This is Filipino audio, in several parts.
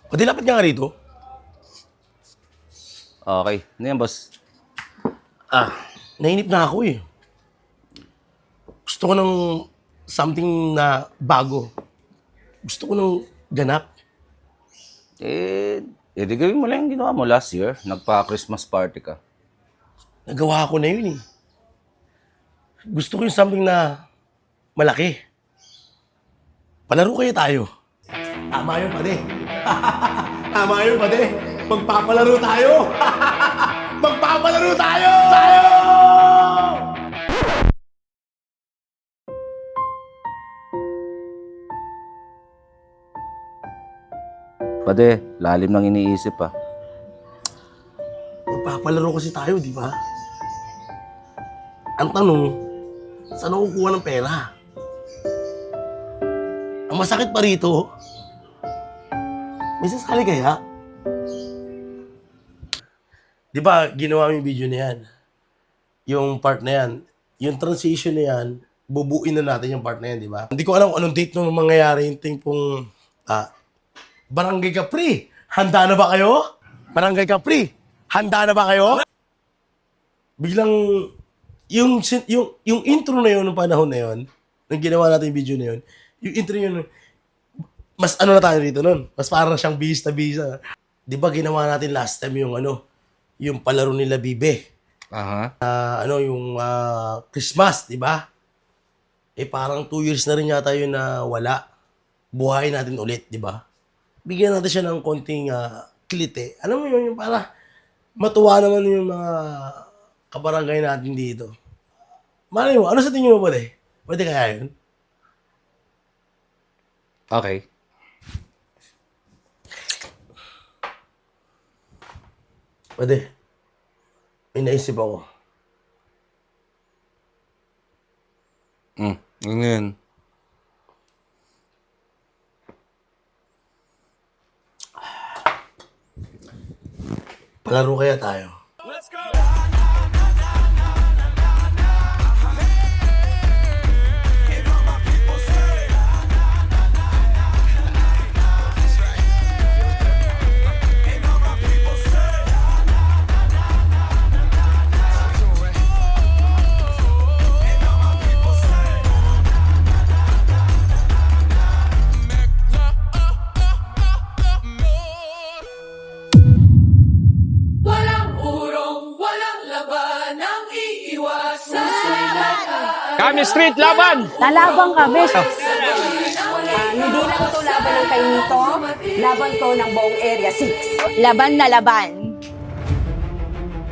Pati lapit nga rito. Okay. Ano yan, boss? Nainip na ako eh. Gusto ko ng something na bago. Gusto ko ng ganap. Di gawin mo lang yung ginawa mo last year. Nagpa-Christmas party ka. Nagawa ko na yun eh. Gusto ko yung something na malaki. Palaro kayo tayo. Tama yun, pade. Tama yun, pade. Magpapalaro tayo. Magpapalaro tayo! Pade, lalim ng iniisip ah. Magpapalaro kasi tayo, di ba? Ang tanong, saan ako kukuha ng pera? Ang masakit pa rito, may sasali kaya? Di ba, ginawa mo yung video na yan? Yung part na yan, yung transition na yan, bubuin na natin yung part na yan, di ba? Hindi ko alam kung anong date nung mangyayari yung tipong, Barangay Capri, handa na ba kayo? Barangay Capri, handa na ba kayo? Biglang, yung intro na yun, nung panahon na yun, nung ginawa natin yung video na yun, yung intro yun, mas ano na tayo rito nun, mas parang siyang bihis na bihis na. Di ba ginawa natin last time yung yung palaro nila Bibe. Aha. Yung Christmas, di ba? Parang 2 years na rin yata yun na wala. Buhayin natin ulit, di ba? Bigyan natin siya ng konting kilite. Alam mo yun, yung para matuwa naman yung mga kabarangay natin dito. Malay mo, ano sa tingin mo pwede? Pwede kaya yun? Okay. Pwede. May naisip ako. Ano yun? Palaro kaya tayo. Kami street laban! Lalaban kami. Hindi lang to laban ng Kainito, laban to ng buong Area 6. Laban na laban.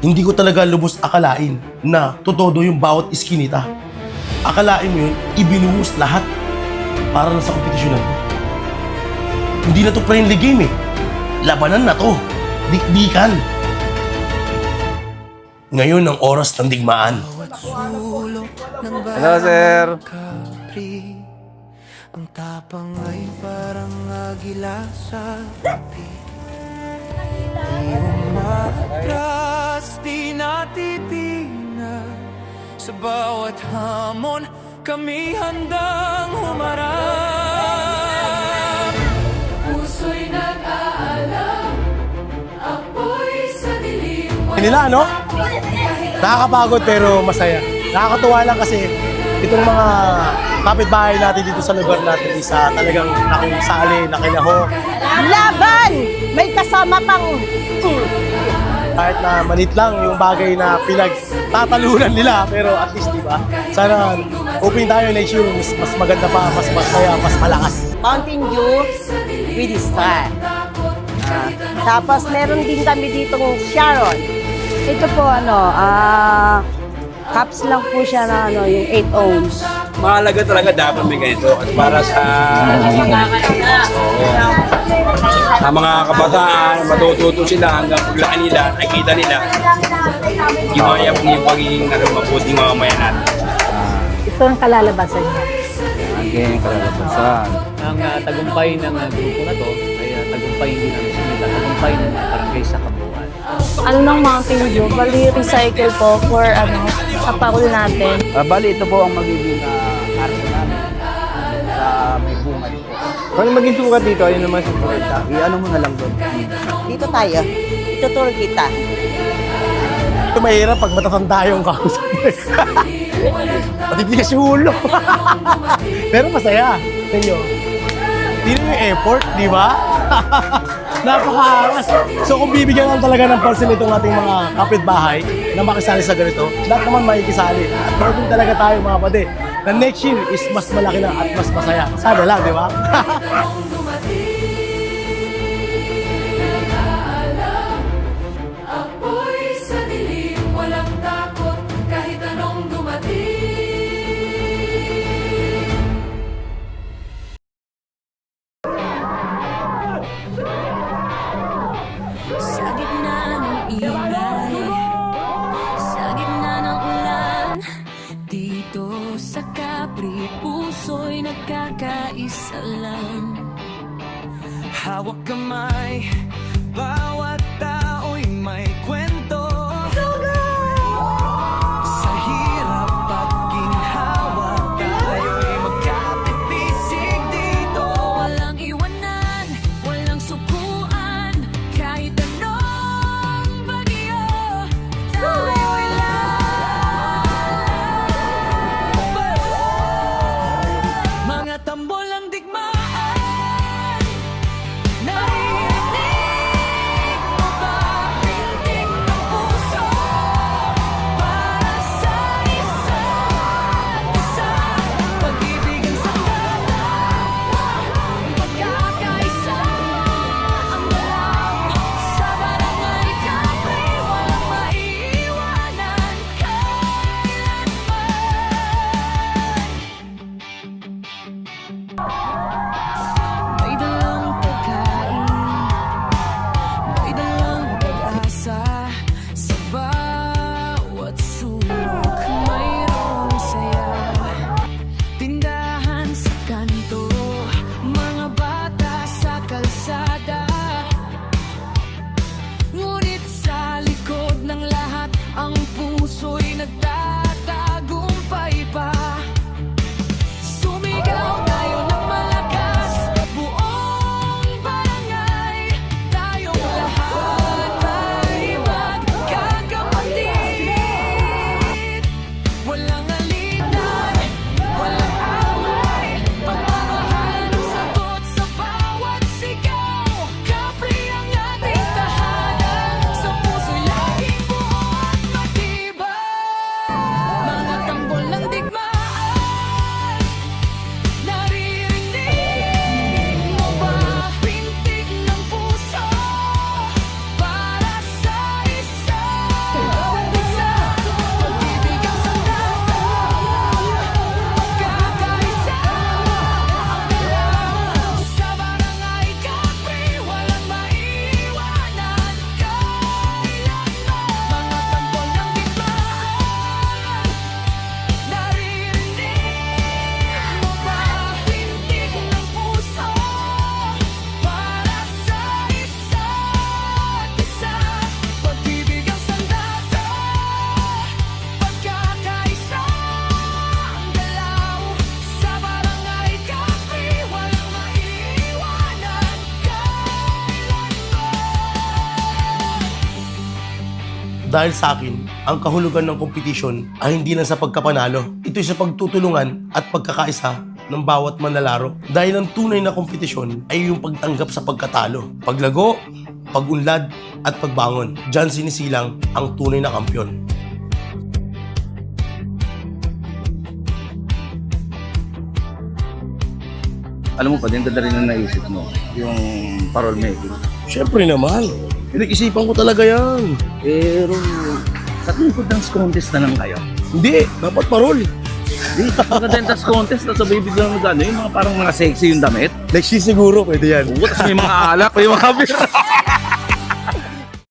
Hindi ko talaga lubos akalain na totodo yung bawat iskinita. Akalain mo yun, ibinuhos lahat para na sa kompetisyon na to. Hindi na to friendly game eh. Labanan na to. Dikdikan. Ngayon ang oras ng digmaan. Hello, sir. Capri, ang tapang ay parang agila sa api. Di umatras, di natitinag. Sa bawat hamon, kami handang humarap. Puso'y nag-aalam, apoy sa dilim. Nila, no? Nakakapagod pero masaya. Nakakatuwa lang kasi itong mga kapitbahay natin dito sa lugar natin isa talagang nakisali, nakilaho. Laban! May kasama pang... Kahit na manit lang yung bagay na pinagtatalunan nila pero at least, di ba? Sana hoping tayo next year mas maganda pa, mas masaya, mas malakas. Mountain Dew with Star. Tapos meron din kami ditong Sharon. Ito po cups lang po siya na yung 8 ohms. Mahalaga talaga dapat may ganito at para sa mga kabataan, matututo sila hanggang paglaki nila, nakikita nila gimaya po yung pagiging mabuting mamamayan natin. Ito ang kalalabasan niya. Ang ganyan kalalabasan. Ang tagumpay ng grupo na to ay tagumpay hindi ng Sinita, tagumpay ng barangay sa kabuuan. Ano ng Mountain Dew? Bali, recycle po for sa paul natin. Bali, ito po ang magiging arso namin sa may bunga dito. Kung maging sukat dito, ayun naman sa sukat. I-ano mo na lang doon. Dito tayo. Ituturo kita. Ito mahirap pag matatanda yung kausap. Matitigas yung ulo. Pero masaya. Tingnan nyo. Tingnan yung effort, di ba? Napakaangas. So kung bibigyan lang talaga ng pansin itong ating mga kapitbahay na makisali sa ganito, lahat naman makikisali. At hoping talaga tayo mga pade na next year is mas malaki na at mas masaya. Sana lang, di ba? Apoy sa dilim, walang takot kahit anong dumating. Sa gitna ng ingay, sa gitna ng ulan, dito sa Capri, puso'y nagkakaisa lang. Hawak kamay, bawat tao'y may kwento. Sa hirap at ginhawa, tayo'y magkapipisig dito. Walang iwanan, walang sukuan, kahit anong bagyo, tayo'y laban. Mga tambol ang digmaan, naririnig mo ba? Pintig ng puso para sa isa't isa. Pag-ibig ang sandalan, pagkakaisa ang galaw. Sa barangay Capri, walang maiiwanan kailanman. May dalang pagkain, may dalang pag-asa. Sa bawat sulok, mayroong saya. Tindahan sa kanto, mga bata sa kalsada. Ngunit sa likod ng lahat, ang puso'y nagtatagumpay pa. Sumigaw tayo ng malakas, buong barangay, tayong lahat ay magkakapatid. Walang alitan, walang away, pagmamahal ang sagot sa bawat sigaw. Capri ang ating tahanan, sa puso'y laging buo at matibay. Mga tambol ng digmaan, naririnig mo ba? Pintig ng puso para sa isa't isa. Pag-ibig ang sandalan, pagkakaisa ang galaw. Sa barangay Capri, walang maiiwanan kailanman. Mga tambol ng digmaan, naririnig mo ba? Pintig ng puso para sa isa't isa. Pag-ibig ang sandata, pagkakaisa ang galaw. Sa barangay Capri, walang maiiwanan kailanman. Dahil sa akin, ang kahulugan ng kompetisyon ay hindi lang sa pagkapanalo. Ito'y sa pagtutulungan at pagkakaisa ng bawat manlalaro. Dahil ang tunay na kompetisyon ay yung pagtanggap sa pagkatalo, paglago, pagunlad at pagbangon. Diyan sinisilang ang tunay na kampyon. Alam mo pa din, ganda rin ang naisip mo, yung parol making. Siyempre naman. Pinag-isipan ko talaga yan. Pero, sa tingin ko dance contest na lang kayo. Hindi, dapat parol. Hindi, maganda dance contest, tapos sabay biglang yung mga parang mga sexy yung damit. Next year siguro, pwede yan. Oo, tapos may mga alak, may mga beer.